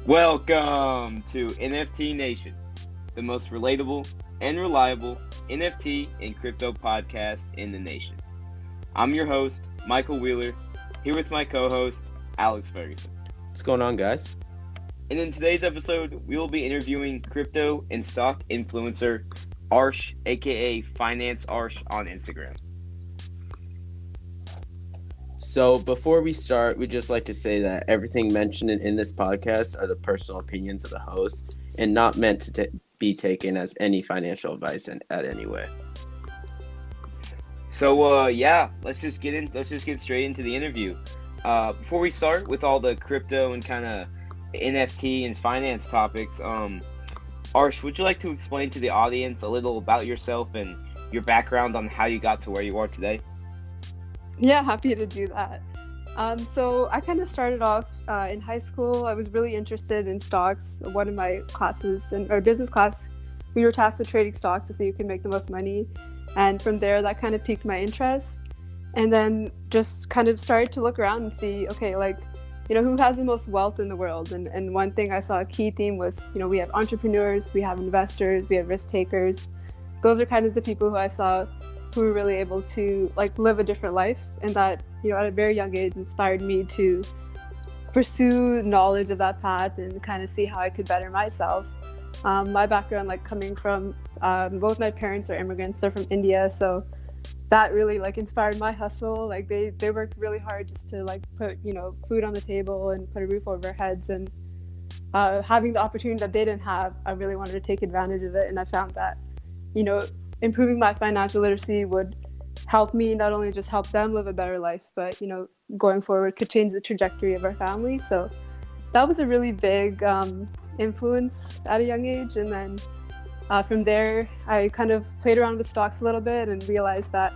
Welcome to NFT Nation, the most relatable and reliable NFT and crypto podcast in the nation. I'm your host, Michael Wheeler, here with my co-host, Alex Ferguson. What's going on, guys? And in today's episode, we will be interviewing crypto and stock influencer Arsh, aka Finance Arsh on Instagram. So before we start, we'd just like to say that everything mentioned in this podcast are the personal opinions of the host and not meant to be taken as any financial advice at any way. So let's just get straight into the interview. Before we start with all the crypto and kind of NFT and finance topics, Arsh, would you like to explain to the audience a little about yourself and your background on how you got to where you are today? Yeah, happy to do that. So I kind of started off in high school. I was really interested in stocks. One of my classes, in our business class, we were tasked with trading stocks to see who can make the most money. And from there, that kind of piqued my interest. And then just kind of started to look around and see, okay, who has the most wealth in the world? And one thing I saw a key theme was, we have entrepreneurs, we have investors, we have risk takers. Those are kind of the people who I saw who were really able to live a different life, and that at a very young age inspired me to pursue knowledge of that path and kind of see how I could better myself. My background, coming from both my parents are immigrants. They're from India, so that really inspired my hustle. They worked really hard just to put food on the table and put a roof over our heads, and having the opportunity that they didn't have, I really wanted to take advantage of it. And I found that improving my financial literacy would help me not only just help them live a better life, but going forward could change the trajectory of our family. So that was a really big influence at a young age. And then from there, I kind of played around with stocks a little bit and realized that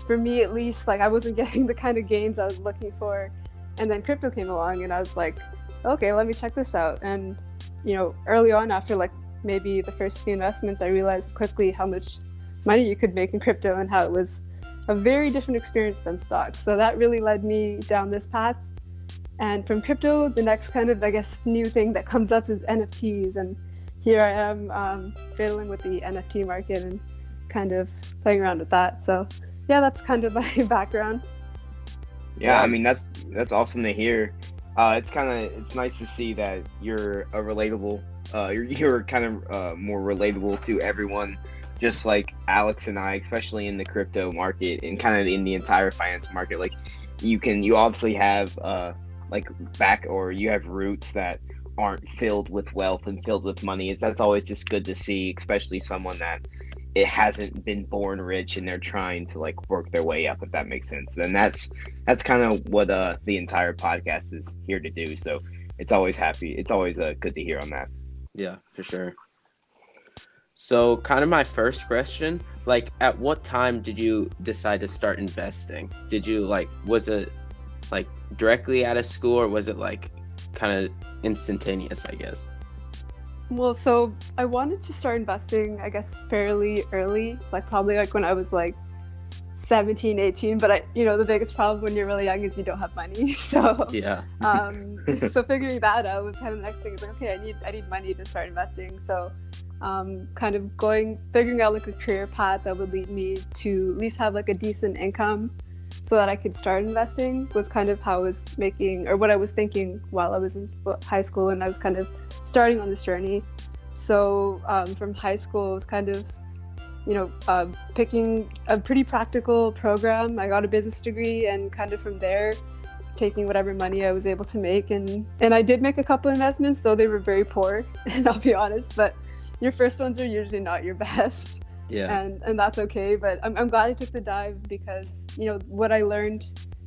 for me, at least, I wasn't getting the kind of gains I was looking for. And then crypto came along and I was like, okay, let me check this out. And early on, after maybe the first few investments, I realized quickly how much money you could make in crypto and how it was a very different experience than stocks. So that really led me down this path. And from crypto, the next kind of, new thing that comes up is NFTs. And here I am fiddling with the NFT market and kind of playing around with that. So yeah, that's kind of my background. Yeah, I mean, that's awesome to hear. It's nice to see that you're a relatable, you're kind of more relatable to everyone, just like Alex and I, especially in the crypto market and kind of in the entire finance market. You obviously have you have roots that aren't filled with wealth and filled with money. That's always just good to see, especially someone that it hasn't been born rich and they're trying to work their way up, if that makes sense. Then that's kind of what the entire podcast is here to do. So it's always good to hear on that. Yeah, for sure. So kind of my first question, at what time did you decide to start investing? Did you was it directly out of school, or was it kind of instantaneous, I guess? Well, so I wanted to start investing, I guess, fairly early, probably when I was 17, 18. But the biggest problem when you're really young is you don't have money. So yeah. So figuring that out was kind of the next thing. It's okay, I need money to start investing. So kind of figuring out a career path that would lead me to at least have a decent income so that I could start investing was kind of how I was what I was thinking while I was in high school, and I was kind of starting on this journey. So from high school, it was kind of picking a pretty practical program. I got a business degree, and kind of from there taking whatever money I was able to make, and I did make a couple investments, though they were very poor, and I'll be honest, but your first ones are usually not your best. Yeah. And that's okay, but I'm glad I took the dive because what I learned,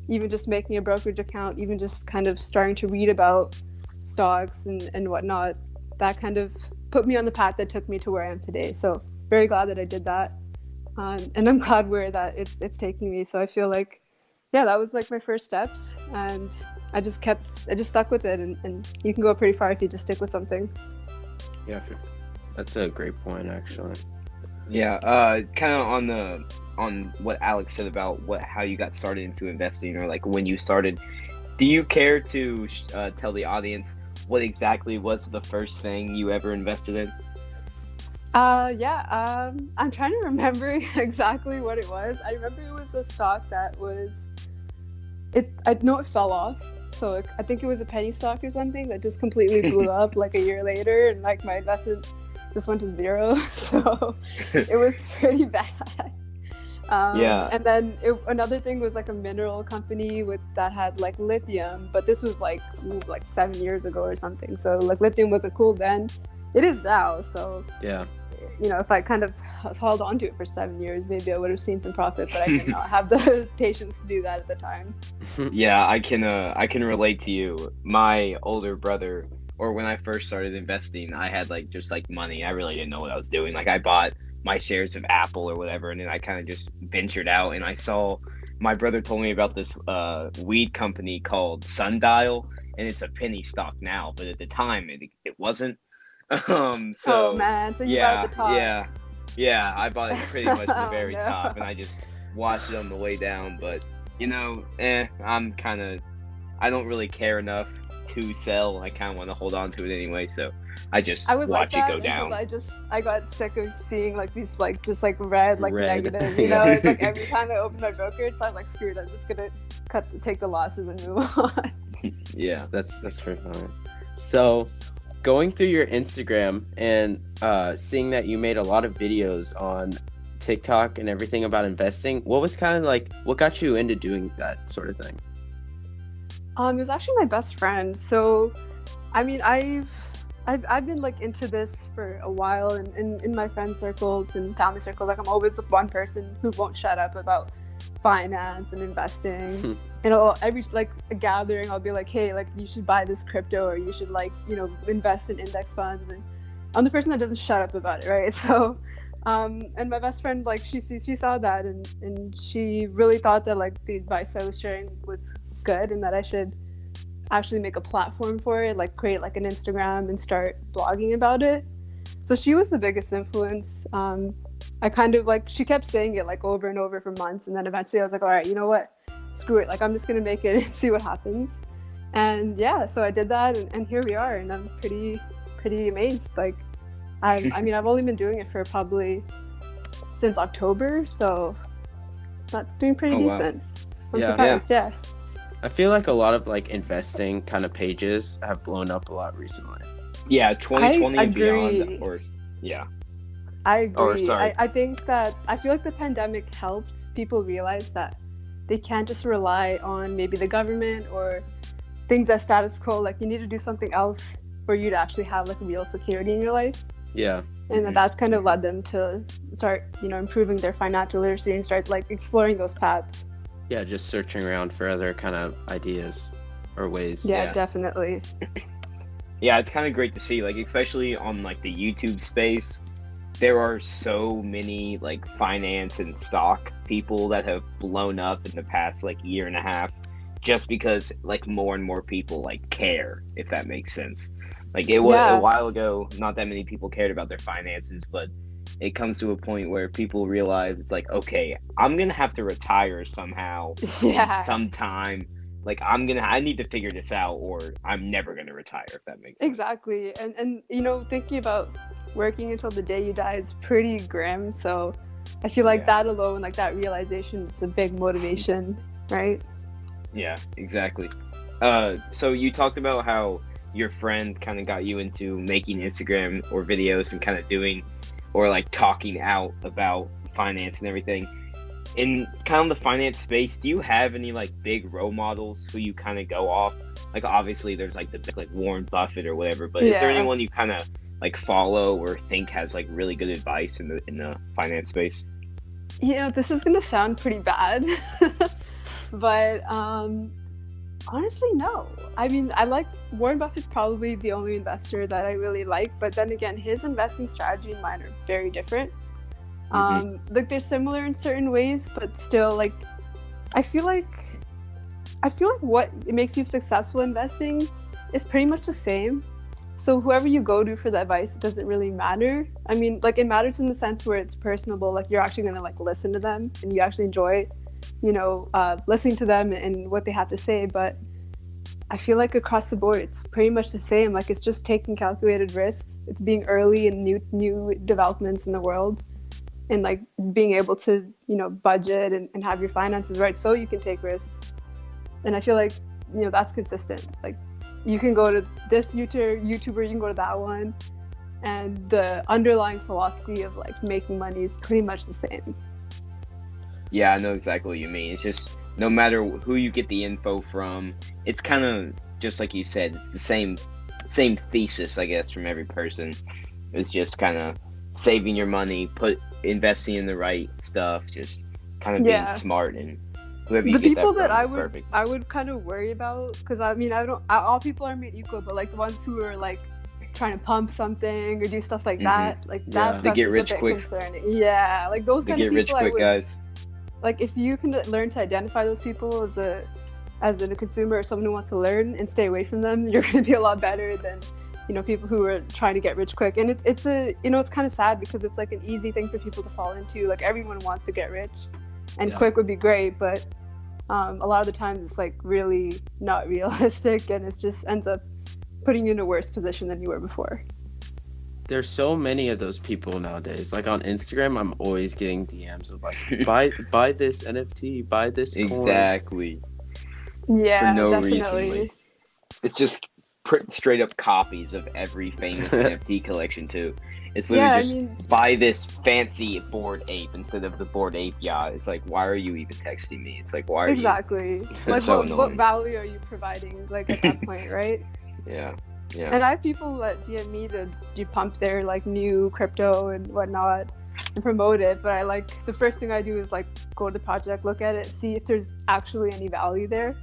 even just making a brokerage account, even just kind of starting to read about stocks and whatnot, that kind of put me on the path that took me to where I am today. So very glad that I did that, and I'm glad where that it's taking me. So I feel that was my first steps, and I just stuck with it, and you can go pretty far if you just stick with something. Yeah, that's a great point, actually. Yeah, kind of on what Alex said about how you got started into investing, or when you started. Do you care to tell the audience what exactly was the first thing you ever invested in? I'm trying to remember exactly what it was. I remember it was a stock that was, I know it fell off. So I think it was a penny stock or something that just completely blew up like a year later, and like my investment just went to zero. So it was pretty bad. And then another thing was like a mineral company that had like lithium, but this was like 7 years ago or something. So like lithium wasn't cool then. It is now. So Yeah. You know, if I kind of held on to it for 7 years, maybe I would have seen some profit, but I did not have the patience to do that at the time. Yeah, I can relate to you. My older brother, or when I first started investing, I had like just like money. I really didn't know what I was doing. Like I bought my shares of Apple or whatever, and then I kind of just ventured out, and I saw my brother told me about this weed company called Sundial, and it's a penny stock now, but at the time it wasn't. So Oh man, so you bought at the top. Yeah, I bought it pretty much at the very no. top, and I just watched it on the way down. But you know, I don't really care enough to sell. I kind of want to hold on to it anyway, so I just watch it go down. I got sick of seeing like these like just like red negative, you know. It's like every time I open my brokerage, so I'm like, screw it, I'm just gonna take the losses and move on. Yeah, that's very fine. So going through your Instagram and seeing that you made a lot of videos on TikTok and everything about investing, what was kind of like, what got you into doing that sort of thing? It was actually my best friend. So, I mean, I've been like into this for a while, and in my friend circles and family circles, like I'm always the one person who won't shut up about finance and investing. And every like a gathering, I'll be like, hey, like you should buy this crypto, or you should like, you know, invest in index funds. And I'm the person that doesn't shut up about it, right? So, and my best friend, like she saw that, and she really thought that like the advice I was sharing was good, and that I should actually make a platform for it, like create like an Instagram and start blogging about it. So she was the biggest influence. I kind of like, she kept saying it like over and over for months, and then eventually I was like, all right, you know what, screw it, like I'm just gonna make it and see what happens. And yeah, so I did that, and here we are, and I'm pretty amazed. Like I mean, I've only been doing it for probably since October, so it's doing pretty decent. Wow. I'm surprised. Yeah. I feel like a lot of like investing kind of pages have blown up a lot recently. Yeah, 2020 and beyond, or yeah. I agree. I think that I feel like the pandemic helped people realize that they can't just rely on maybe the government or things that status quo. Like you need to do something else for you to actually have like real security in your life. Yeah. And that's kind of led them to start, you know, improving their financial literacy and start like exploring those paths. Yeah, just searching around for other kind of ideas or ways. Yeah, definitely. Yeah, it's kind of great to see, like especially on like the YouTube space. There are so many like finance and stock people that have blown up in the past like year and a half, just because like more and more people like care, if that makes sense. Like it was a while ago, not that many people cared about their finances, but it comes to a point where people realize it's like, okay, I'm gonna have to retire somehow, sometime. Like I need to figure this out, or I'm never gonna retire, if that makes sense. Exactly. And you know, thinking about working until the day you die is pretty grim. So I feel like that alone, like that realization, is a big motivation, right? Yeah, exactly. So you talked about how your friend kind of got you into making Instagram or videos and kind of doing, or like talking out about finance and everything. In kind of the finance space, do you have any like big role models who you kind of go off? Like obviously there's like the like Warren Buffett or whatever, but is there anyone you kind of like follow or think has like really good advice in the finance space? You know, this is gonna sound pretty bad, but honestly, no. I mean, I like Warren Buffett's probably the only investor that I really like, but then again, his investing strategy and mine are very different. Like they're similar in certain ways, but still, like I feel like what makes you successful investing is pretty much the same. So whoever you go to for the advice, it doesn't really matter. I mean, like it matters in the sense where it's personable, like you're actually gonna like listen to them and you actually enjoy, you know, listening to them and what they have to say. But I feel like across the board, it's pretty much the same. Like it's just taking calculated risks. It's being early in new developments in the world, and like being able to budget and have your finances right so you can take risks. And I feel like that's consistent. Like you can go to this YouTuber, you can go to that one, and the underlying philosophy of like making money is pretty much the same. Yeah, I know exactly what you mean. It's just no matter who you get the info from, it's kind of just like you said. It's the same thesis, I guess, from every person. It's just kind of saving your money, investing in the right stuff, just kind of being smart, and whoever you the get people that that from, I would kind of worry about, because I mean all people are made equal, but like the ones who are like trying to pump something or do stuff like that, like that stuff is a bit concerning. Yeah, like those kind of people I would, guys. Like if you can learn to identify those people as a consumer or someone who wants to learn and stay away from them, you're going to be a lot better than people who are trying to get rich quick. And it's kind of sad because it's like an easy thing for people to fall into. Like everyone wants to get rich, and quick would be great, but a lot of the times it's like really not realistic, and it just ends up putting you in a worse position than you were before. There's so many of those people nowadays. Like on Instagram, I'm always getting DMs of like, buy this NFT, buy this coin. Exactly. Yeah, for no definitely. reason. Like, it's just straight up copies of every famous NFT collection too. It's literally buy this fancy Bored Ape instead of the Bored Ape yacht. It's like, why are you even texting me? It's like, why are you? Like, so what value are you providing? Like at that point, right? Yeah. And I have people that DM me to pump their like new crypto and whatnot and promote it, but the first thing I do is like go to the project, look at it, see if there's actually any value there.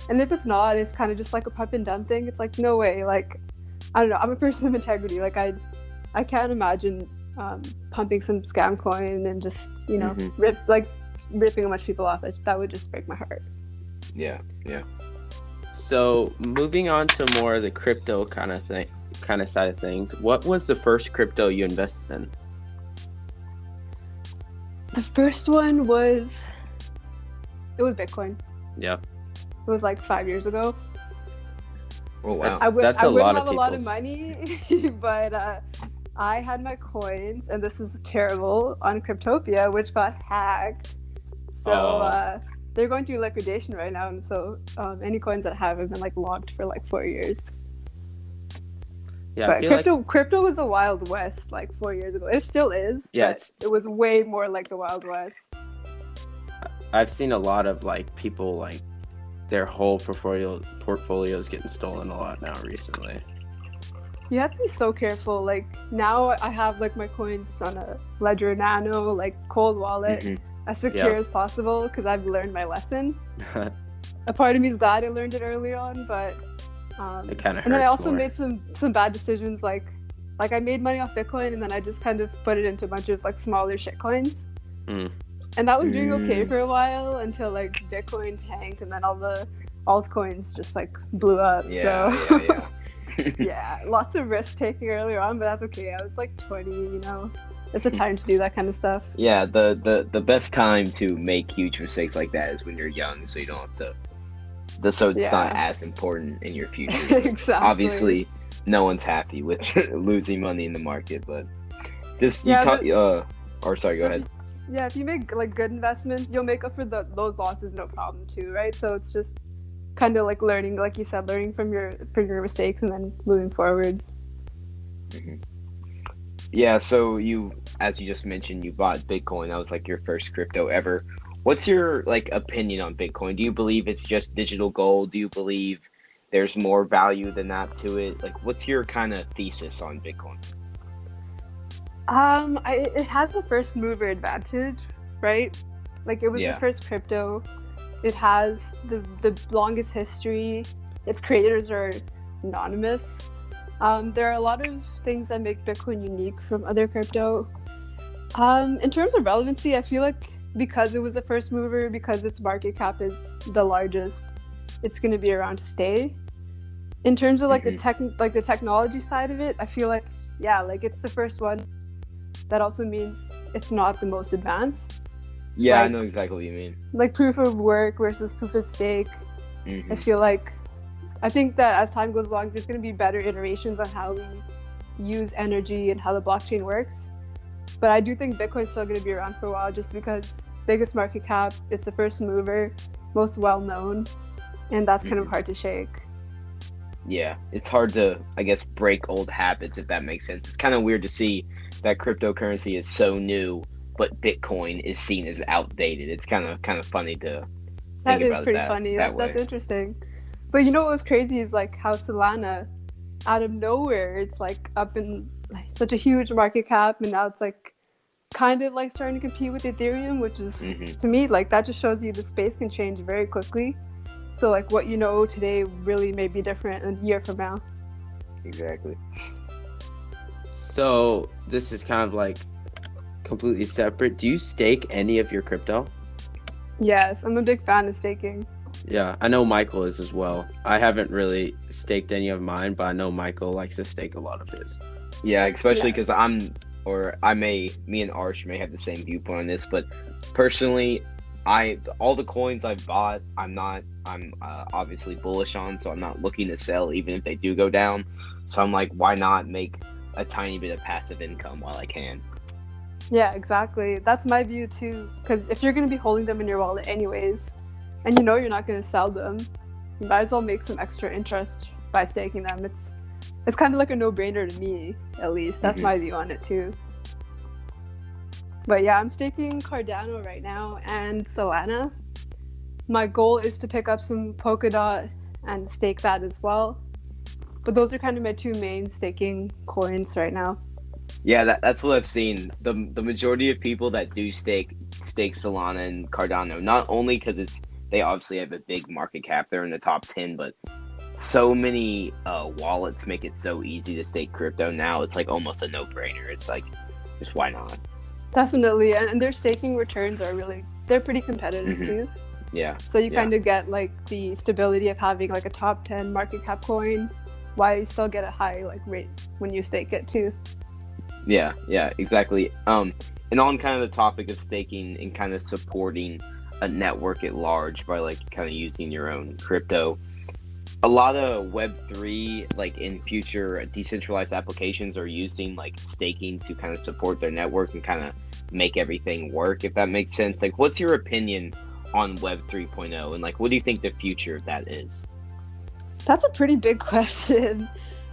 And if it's not, it's kind of just like a pump and dump thing. It's like, no way. Like, I don't know. I'm a person of integrity. Like I can't imagine pumping some scam coin and just, ripping a bunch of people off. That would just break my heart. Yeah. So moving on to more of the crypto kind of side of things, what was the first crypto you invested in? The first one was Bitcoin. Yeah. It was like 5 years ago. Oh wow. I wouldn't have a lot of money, but I had my coins, and this is terrible, on Cryptopia, which got hacked. So they're going through liquidation right now, and so any coins that I have been like locked for like 4 years. Yeah, but crypto was the Wild West like 4 years ago. It still is. Yeah, it was way more like the Wild West. I've seen a lot of like people like their whole portfolios getting stolen a lot now recently. You have to be so careful. Like now I have like my coins on a Ledger Nano, like cold wallet, as secure as possible, because I've learned my lesson. A part of me is glad I learned it early on, but it kind of hurts. And then I also more. made some bad decisions, like I made money off Bitcoin, and then I just kind of put it into a bunch of like smaller shit coins. And that was doing okay for a while until like Bitcoin tanked, and then all the altcoins just like blew up. Yeah. Yeah, lots of risk taking earlier on, but that's okay. I was like 20, it's a time to do that kind of stuff. Yeah, the best time to make huge mistakes like that is when you're young, so you don't have to. So it's not as important in your future. Exactly. Obviously, no one's happy with losing money in the market, but just go ahead. Yeah, if you make like good investments, you'll make up for those losses no problem too, right? So it's just kind of like learning, like you said, learning from your mistakes and then moving forward. Yeah, so as you just mentioned, you bought Bitcoin. That was like your first crypto ever. What's your like opinion on Bitcoin? Do you believe it's just digital gold? Do you believe there's more value than that to it? Like, what's your kind of thesis on Bitcoin? It has the first mover advantage, right? Like it was the first crypto. It has the longest history. Its creators are anonymous. There are a lot of things that make Bitcoin unique from other crypto. In terms of relevancy, I feel like because it was the first mover, because its market cap is the largest, it's going to be around to stay. In terms of like the technology side of it, I feel like it's the first one. That also means it's not the most advanced. Yeah, I know exactly what you mean. Like proof of work versus proof of stake. I feel like I think that as time goes along, there's going to be better iterations on how we use energy and how the blockchain works. But I do think Bitcoin's still going to be around for a while, just because biggest market cap, it's the first mover, most well-known, and that's kind of hard to shake. Yeah, it's hard to, I guess, break old habits, if that makes sense. It's kind of weird to see that cryptocurrency is so new, but Bitcoin is seen as outdated. It's kind of funny to That think is about pretty it funny. that That's way. interesting. But you know what was crazy is like how Solana, out of nowhere, it's like up in like such a huge market cap, and now it's like kind of like starting to compete with Ethereum, which is to me like that just shows you the space can change very quickly. So like what you know today really may be different a year from now. Exactly. So this is kind of like completely separate. Do you stake any of your crypto? Yes, I'm a big fan of staking. Yeah, I know Michael is as well. I haven't really staked any of mine, but I know Michael likes to stake a lot of his. Yeah, especially because me and Arch may have the same viewpoint on this, but personally, all the coins I've bought, I'm obviously bullish on, so I'm not looking to sell even if they do go down. So I'm like, why not make a tiny bit of passive income while I can? Yeah, exactly. That's my view too. Because if you're going to be holding them in your wallet anyways, and you know you're not going to sell them, you might as well make some extra interest by staking them. It's kind of like a no-brainer to me, at least. That's my view on it too. But yeah, I'm staking Cardano right now and Solana. My goal is to pick up some Polkadot and stake that as well. But those are kind of my two main staking coins right now. Yeah, that's what I've seen. The majority of people that do stake Solana and Cardano, not only because they obviously have a big market cap, they're in the top 10, but so many wallets make it so easy to stake crypto now. It's like almost a no-brainer. It's like, just why not? Definitely, and their staking returns they're pretty competitive too. Yeah. So you kind of get like the stability of having like a top 10 market cap coin, while you still get a high like rate when you stake it too. Yeah, exactly. And on kind of the topic of staking and kind of supporting a network at large by like kind of using your own crypto, a lot of Web3, like in future decentralized applications, are using like staking to kind of support their network and kind of make everything work, if that makes sense. Like, what's your opinion on Web 3.0 and like what do you think the future of that is? That's a pretty big question.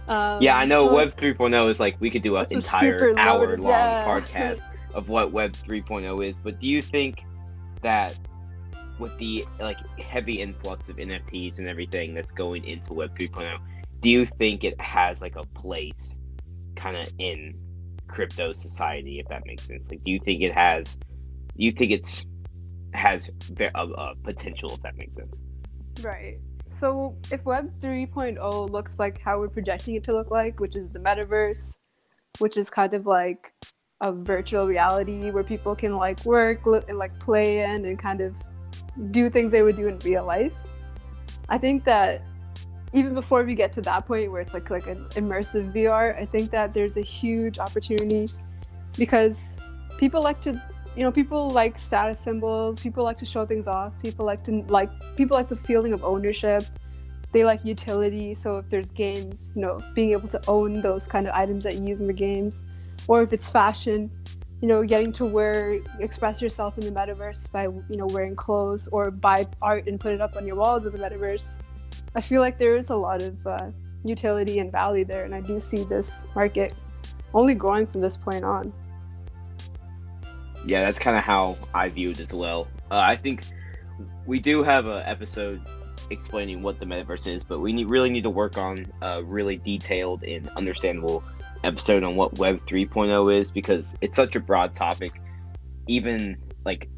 Yeah, I know Web 3.0 is like, we could do an entire hour-long podcast of what Web 3.0 is, but do you think that with the like heavy influx of NFTs and everything that's going into Web 3.0, do you think it has like a place kind of in crypto society, if that makes sense? Like, do you think it has a potential, if that makes sense? Right. So if Web 3.0 looks like how we're projecting it to look like, which is the metaverse, which is kind of like a virtual reality where people can like work and like play in and kind of do things they would do in real life, I think that even before we get to that point where it's like an immersive VR, I think that there's a huge opportunity because people like status symbols, people like to show things off, people like the feeling of ownership, they like utility. So if there's games, being able to own those kind of items that you use in the games, or if it's fashion, getting to express yourself in the metaverse by wearing clothes or buy art and put it up on your walls of the metaverse. I feel like there is a lot of utility and value there, and I do see this market only growing from this point on. Yeah, that's kind of how I view it as well. I think we do have an episode explaining what the metaverse is, but we really need to work on a really detailed and understandable episode on what Web 3.0 is, because it's such a broad topic. Even I'm like,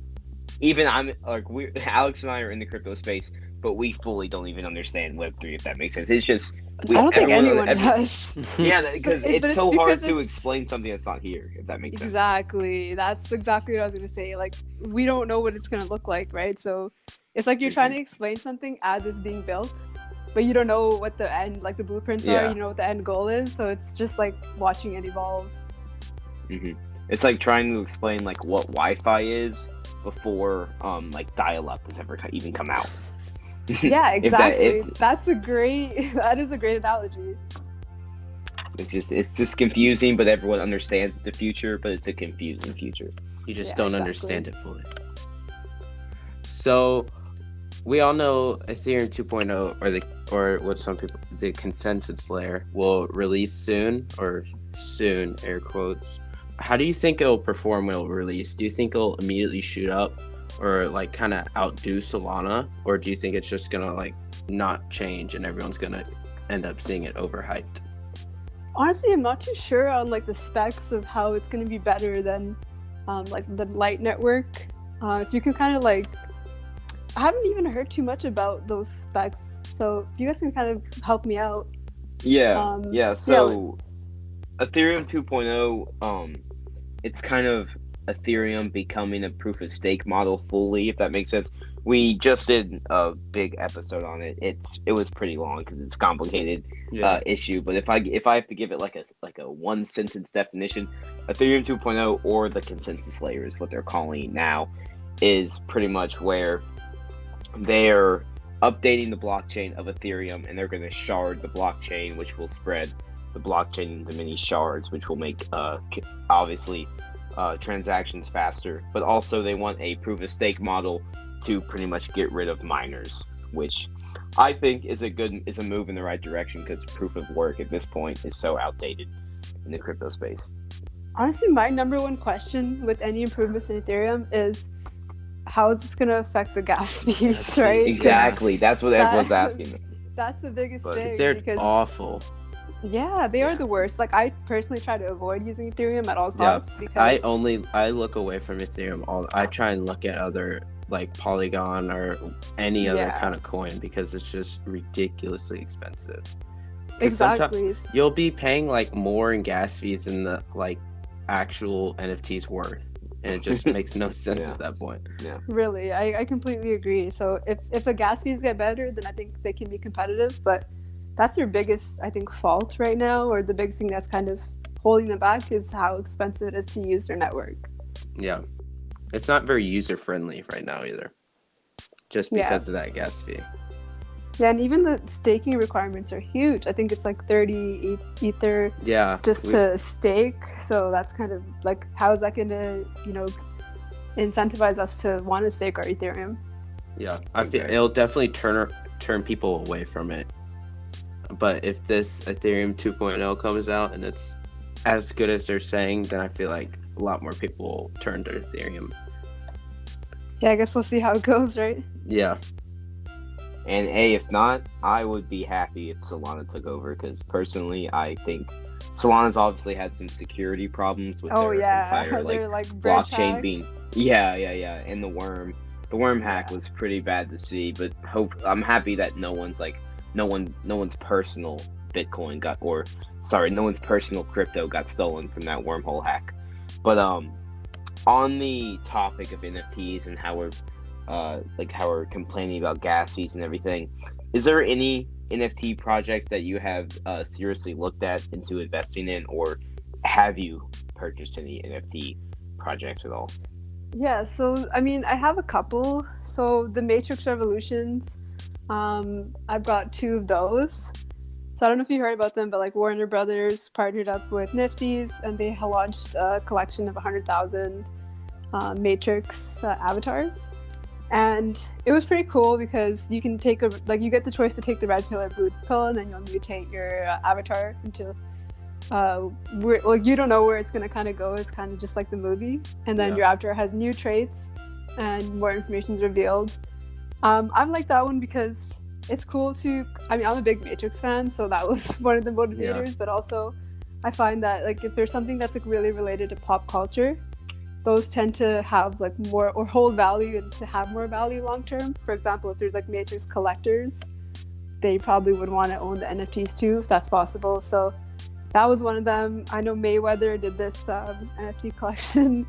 Alex and I are in the crypto space, but we fully don't even understand Web 3, if that makes sense. It's just I don't think anyone does. Yeah, because it's so hard to explain something that's not here, if that makes sense. Exactly. That's exactly what I was going to say. Like, we don't know what it's going to look like, right? So it's like you're trying to explain something as it's being built, but you don't know what the end, like the blueprints are, what the end goal is. So it's just like watching it evolve. It's like trying to explain like what Wi-Fi is before like dial-up has ever even come out. Yeah, If that exactly. if That is a great analogy. it's just confusing, but everyone understands the future, but it's a confusing future. You just Yeah, don't exactly. understand it fully. So we all know Ethereum 2.0 or what some people the consensus layer will release soon air quotes. How do you think it'll perform when it'll release? Do you think it'll immediately shoot up or like kind of outdo Solana, or do you think it's just gonna like not change and everyone's gonna end up seeing it overhyped? Honestly, I'm not too sure on like the specs of how it's going to be better than like the Light network. If you can kind of like, I haven't even heard too much about those specs, so if you guys can kind of help me out. Yeah, Yeah, So Ethereum 2.0, it's kind of Ethereum becoming a proof of stake model fully, if that makes sense. We just did a big episode on it. It was pretty long because it's a complicated issue. But if I have to give it like a one sentence definition, Ethereum 2.0 or the consensus layer is what they're calling it now, is pretty much where they're updating the blockchain of Ethereum and they're going to shard the blockchain, which will spread the blockchain into many shards, which will make obviously transactions faster. But also they want a proof of stake model to pretty much get rid of miners, which I think is a move in the right direction because proof of work at this point is so outdated in the crypto space. honestly, my number one question with any improvements in Ethereum is how is this going to affect the gas fees, right? 'Cause Exactly, that's what everyone's asking. that's the biggest But- thing. They're because awful. Yeah, they are the worst. Like I personally try to avoid using Ethereum at all costs because I look away from Ethereum. I try and look at other like Polygon or any other kind of coin because it's just ridiculously expensive. 'Cause exactly. You'll be paying like more in gas fees than the like actual NFT's worth, and it just makes no sense at that point. Yeah. Really, I completely agree. So if the gas fees get better, then I think they can be competitive. But that's their biggest, I think, fault right now, or the biggest thing that's kind of holding them back is how expensive it is to use their network. Yeah, it's not very user friendly right now either, just because of that gas fee. Yeah, and even the staking requirements are huge. I think it's like 30 ether to stake. So that's kind of like, how is that going to, incentivize us to want to stake our Ethereum? Yeah, I feel it'll definitely turn people away from it. But if this Ethereum 2.0 comes out and it's as good as they're saying, then I feel like a lot more people will turn to Ethereum. Yeah, I guess we'll see how it goes, right? Yeah. And if not, I would be happy if Solana took over because personally, I think Solana's obviously had some security problems with their entire blockchain being and the worm hack was pretty bad to see. But I'm happy that no one's personal Bitcoin no one's personal crypto got stolen from that wormhole hack. But on the topic of NFTs and how we're complaining about gas fees and everything, is there any NFT projects that you have seriously looked at into investing in, or have you purchased any NFT projects at all? Yeah, so I mean, I have a couple. So the Matrix Revolutions, I've got 2 of those. So I don't know if you heard about them, but like Warner Brothers partnered up with Nifty's and they launched a collection of 100,000 Matrix avatars. And it was pretty cool because you can you get the choice to take the red pill or blue pill, and then you'll mutate your avatar into you don't know where it's going to kind of go. It's kind of just like the movie, and then your avatar has new traits and more information is revealed. I like that one because it's cool I'm a big Matrix fan, so that was one of the motivators. But also I find that like if there's something that's like really related to pop culture, those tend to have like more or hold value and to have more value long term. For example, if there's like Matrix collectors, they probably would want to own the NFTs too if that's possible. So that was one of them. I know Mayweather did this NFT collection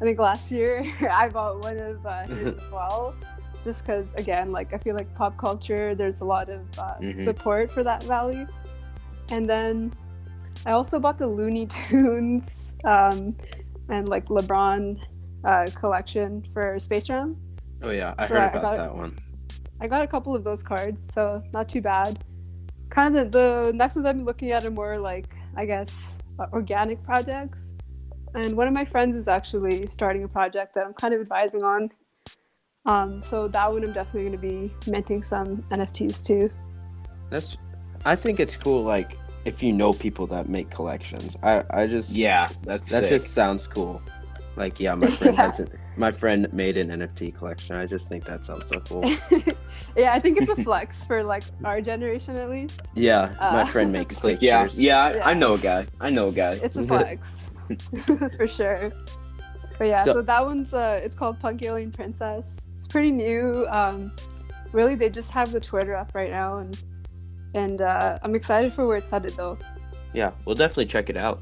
I think last year. I bought one of his as well, just because again, like I feel like pop culture, there's a lot of support for that value. And then I also bought the Looney Tunes and like LeBron collection for Space Jam. Oh yeah, I heard about that one. I got a couple of those cards, so not too bad. Kind of the next ones I've been looking at are more like, I guess, organic projects. And one of my friends is actually starting a project that I'm kind of advising on. So that one I'm definitely going to be minting some NFTs too. I think it's cool, like, if you know people that make collections. I just that sick. Just sounds cool. Like, yeah, my friend made an NFT collection. I just think that sounds so cool. Yeah, I think it's a flex for like our generation at least. Yeah, my friend makes pictures. Yeah, I know a guy. It's a flex. For sure. But yeah, so that one's it's called Punk Alien Princess. It's pretty new. Really, they just have the Twitter up right now, and I'm excited for where it's headed though. Yeah, we'll definitely check it out.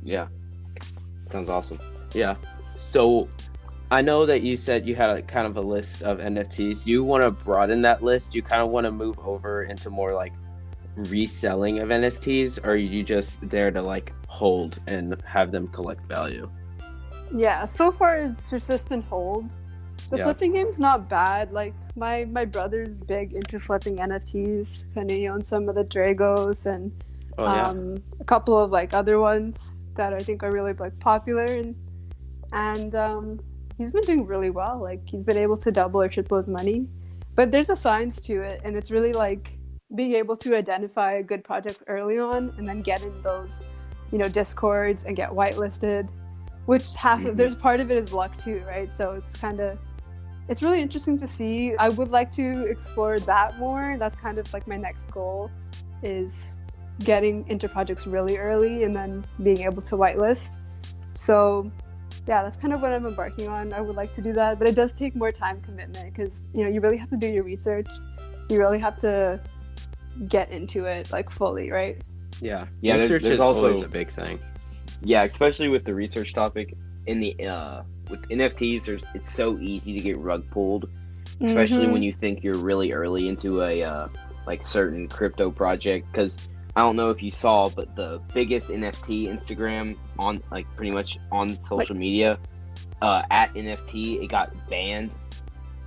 Yeah, sounds awesome. Yeah. So I know that you said you had kind of a list of NFTs. You want to broaden that list? You kind of want to move over into more like reselling of NFTs, or are you just there to like hold and have them collect value? Yeah, so far it's just been hold. The flipping game's not bad. Like my brother's big into flipping NFTs, and he owns some of the Dragos and a couple of like other ones that I think are really like popular, and he's been doing really well. Like he's been able to double or triple his money. But there's a science to it, and it's really like being able to identify good projects early on and then get in those, discords and get whitelisted, which there's part of it is luck too, right? So it's really interesting to see. I would like to explore that more. That's kind of like my next goal, is getting into projects really early and then being able to whitelist. So yeah, that's kind of what I'm embarking on. I would like to do that, but it does take more time commitment because, you really have to do your research. You really have to get into it like fully, right? Yeah. Research is also always a big thing. Yeah, especially with the research topic in the with NFTs, it's so easy to get rug pulled, especially when you think you're really early into a like certain crypto project. Because I don't know if you saw, but the biggest NFT Instagram on like pretty much on social media at NFT, it got banned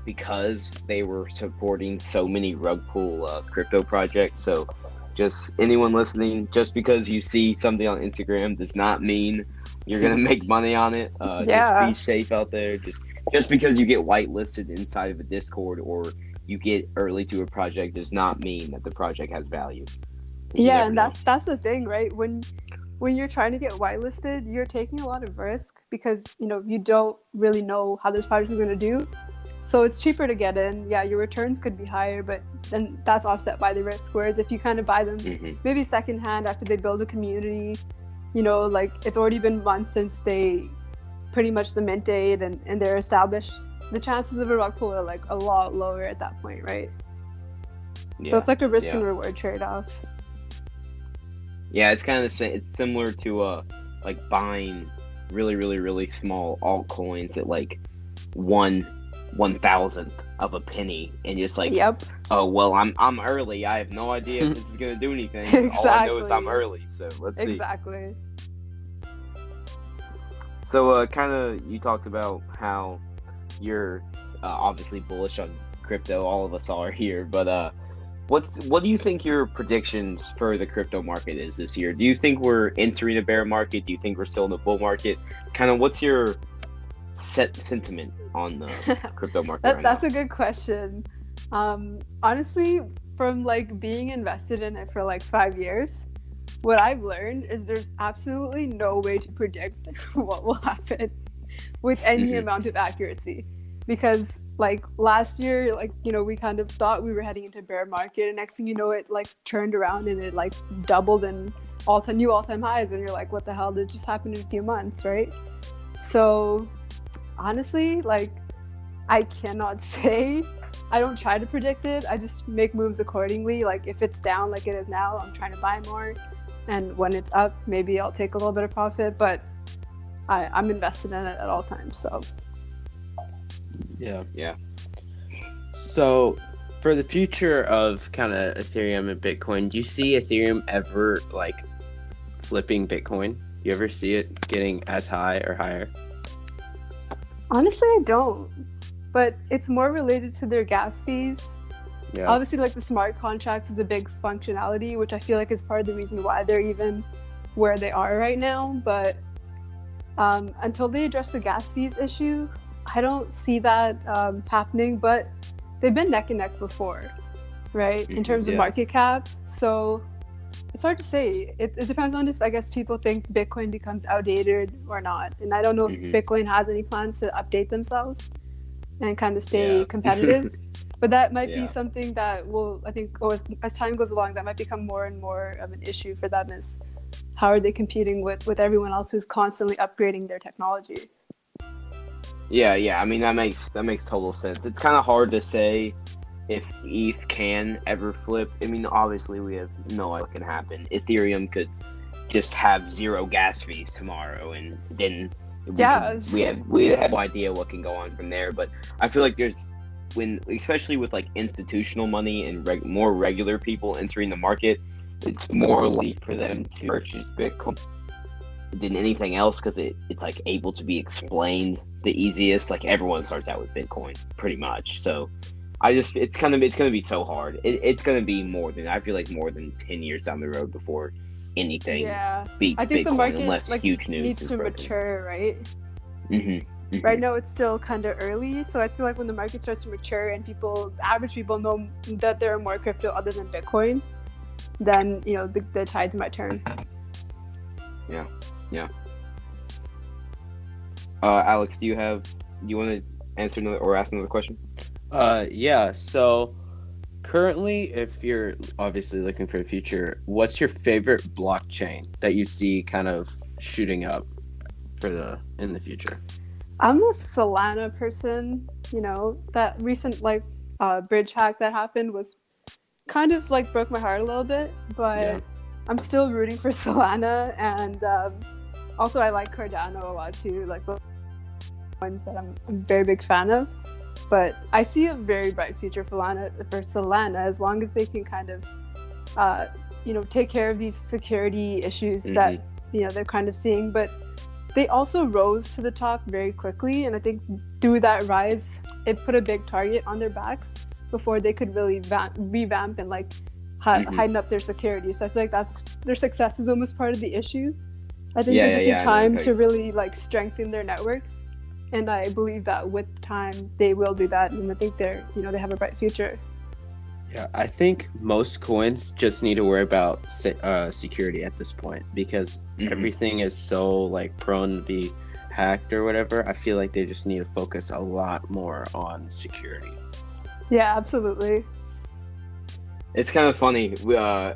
because they were supporting so many rug pull crypto projects. So just anyone listening, just because you see something on Instagram does not mean you're gonna make money on it. Just be safe out there. Just because you get whitelisted inside of a Discord or you get early to a project does not mean that the project has value. Yeah, and that's the thing, right? When you're trying to get whitelisted, you're taking a lot of risk because you don't really know how this project is going to do. So it's cheaper to get in. Yeah, your returns could be higher, but then that's offset by the risk. Whereas if you kind of buy them maybe secondhand after they build a community, like it's already been months since they pretty much the mint date and they're established, the chances of a rug pull are like a lot lower at that point, right? Yeah, so it's like a risk and reward trade-off. Yeah, it's kind of it's similar to like buying really, really, really small altcoins at like 1/1000th of a penny, and just like, oh well, I'm early. I have no idea if this is gonna do anything. Exactly. All I know is I'm early. So let's see. Exactly. So kind of you talked about how you're obviously bullish on crypto. All of us are here, but what do you think your predictions for the crypto market is this year? Do you think we're entering a bear market? Do you think we're still in the bull market? Kind of what's your sentiment on the crypto market That's a good question. Honestly, from like being invested in it for like 5 years, what I've learned is there's absolutely no way to predict what will happen with any amount of accuracy, because like last year, like we kind of thought we were heading into a bear market, and next thing you know, it like turned around and it like doubled and new all-time highs, and you're like, what the hell did just happen in a few months, right? So honestly, like I cannot say. I don't try to predict it. I just make moves accordingly. Like if it's down like it is now, I'm trying to buy more, and when it's up, maybe I'll take a little bit of profit, but I'm invested in it at all times. So yeah. So for the future of kind of Ethereum and Bitcoin, do you see Ethereum ever like flipping Bitcoin? You ever see it getting as high or higher? Honestly, I don't. but it's more related to their gas fees. Yeah. Obviously, like the smart contracts is a big functionality, which I feel like is part of the reason why they're even where they are right now. But until they address the gas fees issue, I don't see that happening. But they've been neck and neck before, right? In terms of market cap. So it's hard to say. It depends on if, I guess, people think Bitcoin becomes outdated or not. And I don't know if Bitcoin has any plans to update themselves and kind of stay competitive. But that might be something that will, I think, as time goes along, that might become more and more of an issue for them, is how are they competing with everyone else who's constantly upgrading their technology? Yeah. I mean, that makes total sense. It's kind of hard to say if ETH can ever flip. I mean, obviously we have no idea what can happen. Ethereum could just have zero gas fees tomorrow, and then we have no idea what can go on from there. But I feel like especially with like institutional money and more regular people entering the market, it's more likely for them to purchase Bitcoin than anything else, because it's like able to be explained the easiest. Like everyone starts out with Bitcoin pretty much, so it's gonna be so hard. It's gonna be more than 10 years down the road before anything beats I think Bitcoin, the market unless huge news needs to mature, right? Right now it's still kind of early, so I feel like when the market starts to mature and average people know that there are more crypto other than Bitcoin, then the tides might turn. Yeah. Alex, do you want to answer another or ask another question? Yeah. So currently, if you're obviously looking for the future, what's your favorite blockchain that you see kind of shooting up in the future? I'm a Solana person. That recent bridge hack that happened was kind of like broke my heart a little bit, but I'm still rooting for Solana. And also I like Cardano a lot too, like the ones that I'm a very big fan of. But I see a very bright future for Solana as long as they can kind of take care of these security issues that they're kind of seeing. But they also rose to the top very quickly, and I think through that rise, it put a big target on their backs before they could really revamp and heighten up their security. So I feel like their success is almost part of the issue. I think they just need time to really strengthen their networks, and I believe that with time they will do that, and I think they have a bright future. Yeah, I think most coins just need to worry about security at this point, because everything is so prone to be hacked or whatever. I feel like they just need to focus a lot more on security. Yeah, absolutely. It's kind of funny.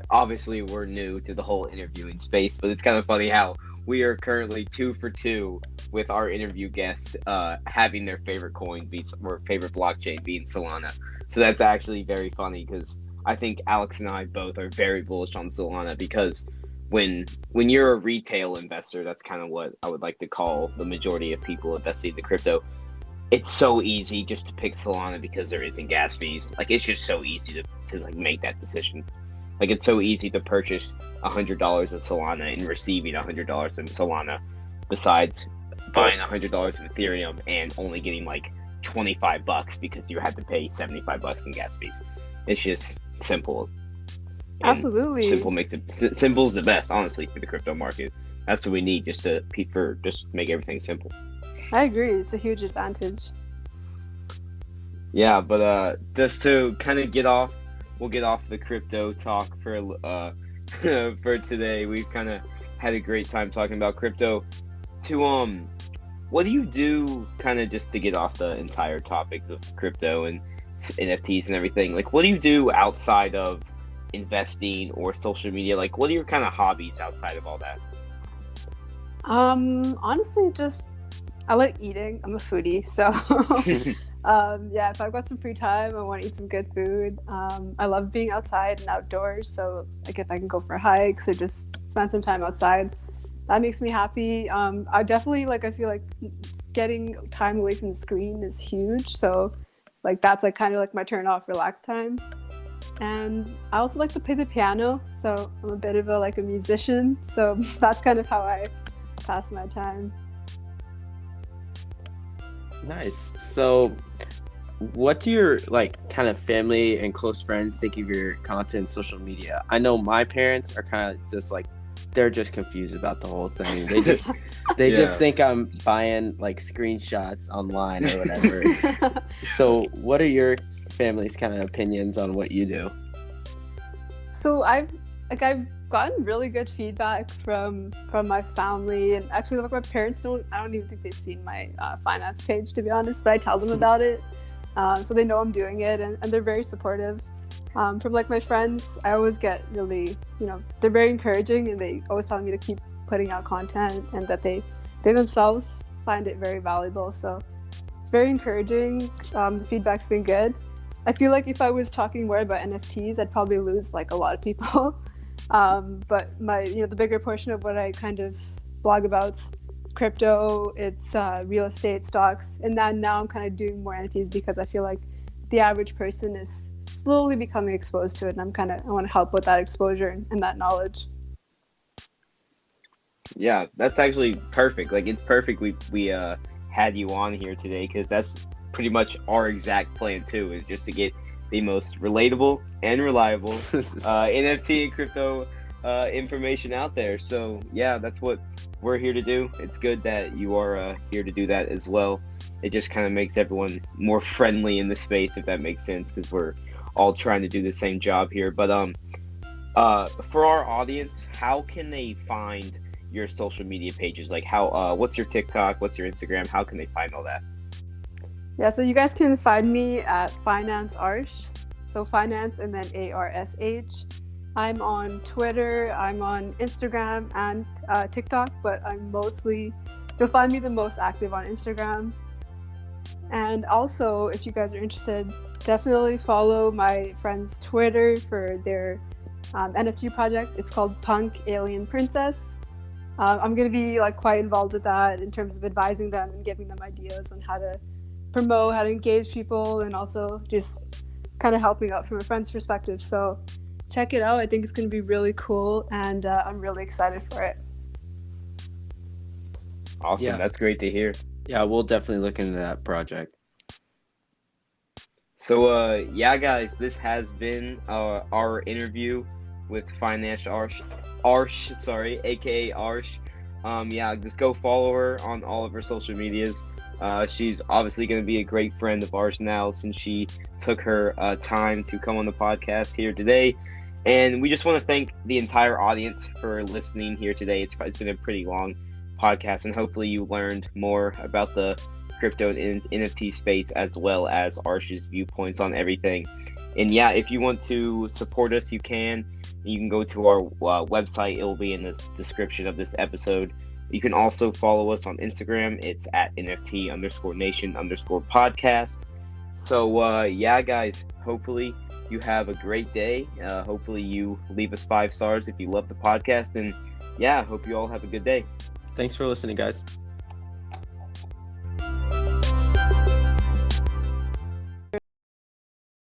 Obviously, we're new to the whole interviewing space, but it's kind of funny how we are currently 2 for 2 with our interview guests having their favorite coin or favorite blockchain being Solana. So that's actually very funny, because I think Alex and I both are very bullish on Solana, because when you're a retail investor, that's kind of what I would like to call the majority of people investing in crypto. It's so easy just to pick Solana because there isn't gas fees. It's just so easy to make that decision. It's so easy to purchase $100 of Solana and receiving $100 of Solana, besides buying $100 of Ethereum and only getting $25 because you had to pay $75 in gas fees. It's just simple. And absolutely. Simple is the best, honestly, for the crypto market. That's what we need, just make everything simple. I agree. It's a huge advantage. Yeah, but just to kind of we'll get off the crypto talk for for today. We've kind of had a great time talking about crypto. What do you do, kind of just to get off the entire topic of crypto and NFTs and everything? What do you do outside of investing or social media? What are your kind of hobbies outside of all that? Honestly, I like eating. I'm a foodie, so if I've got some free time, I want to eat some good food. I love being outside and outdoors, so if I can go for hikes or just spend some time outside, that makes me happy. I definitely I feel like getting time away from the screen is huge, so that's kind of my turn off, relax time. And I also like to play the piano, so I'm a bit of a musician, so that's kind of how I pass my time. Nice. So what do your like kind of family and close friends think of your content and social media? I know my parents are kind of just like, they're just confused about the whole thing. They just think I'm buying like screenshots online or whatever. So what are your family's kind of opinions on what you do? So I've gotten really good feedback from my family, and actually like my parents I don't even think they've seen my finance page, to be honest, but I tell them about it, so they know I'm doing it, and they're very supportive. From like my friends, I always get really, they're very encouraging, and they always tell me to keep putting out content, and that they themselves find it very valuable. So it's very encouraging. The feedback's been good. I feel like if I was talking more about NFTs, I'd probably lose like a lot of people. But my, the bigger portion of what I kind of blog about, crypto, it's real estate, stocks, and then now I'm kind of doing more NFTs because I feel like the average person is slowly becoming exposed to it, and I want to help with that exposure and that knowledge. Yeah, that's actually perfect. Like, it's perfect we had you on here today, because that's pretty much our exact plan too, is just to get the most relatable and reliable NFT and crypto information out there. So yeah, that's what we're here to do. It's good that you are here to do that as well. It just kind of makes everyone more friendly in the space, if that makes sense, because we're all trying to do the same job here. But for our audience, how can they find your social media pages? Like, how what's your TikTok, what's your Instagram, how can they find all that? Yeah, so you guys can find me at Finance Arsh. So finance and then ARSH. I'm on Twitter, I'm on Instagram and TikTok, but you'll find me the most active on Instagram. And also, if you guys are interested, definitely follow my friend's Twitter for their NFT project. It's called Punk Alien Princess. I'm going to be like quite involved with that in terms of advising them and giving them ideas on how to promote, how to engage people, and also just kind of helping out from a friend's perspective. So check it out. I think it's going to be really cool, and I'm really excited for it. Awesome. Yeah. That's great to hear. Yeah, we'll definitely look into that project. So yeah, guys, this has been our interview with Finance Arsh, aka Arsh. Yeah, just go follow her on all of her social medias. She's obviously going to be a great friend of ours now, since she took her time to come on the podcast here today. And we just want to thank the entire audience for listening here today. It's been a pretty long podcast, and hopefully you learned more about the crypto and NFT space, as well as Arsh's viewpoints on everything. And yeah, if you want to support us, you can go to our website. It will be in the description of this episode. You can also follow us on Instagram. It's at NFT_NATION_podcast. So yeah, guys, hopefully you have a great day. Hopefully you leave us 5 stars if you love the podcast. And yeah, hope you all have a good day. Thanks for listening, guys.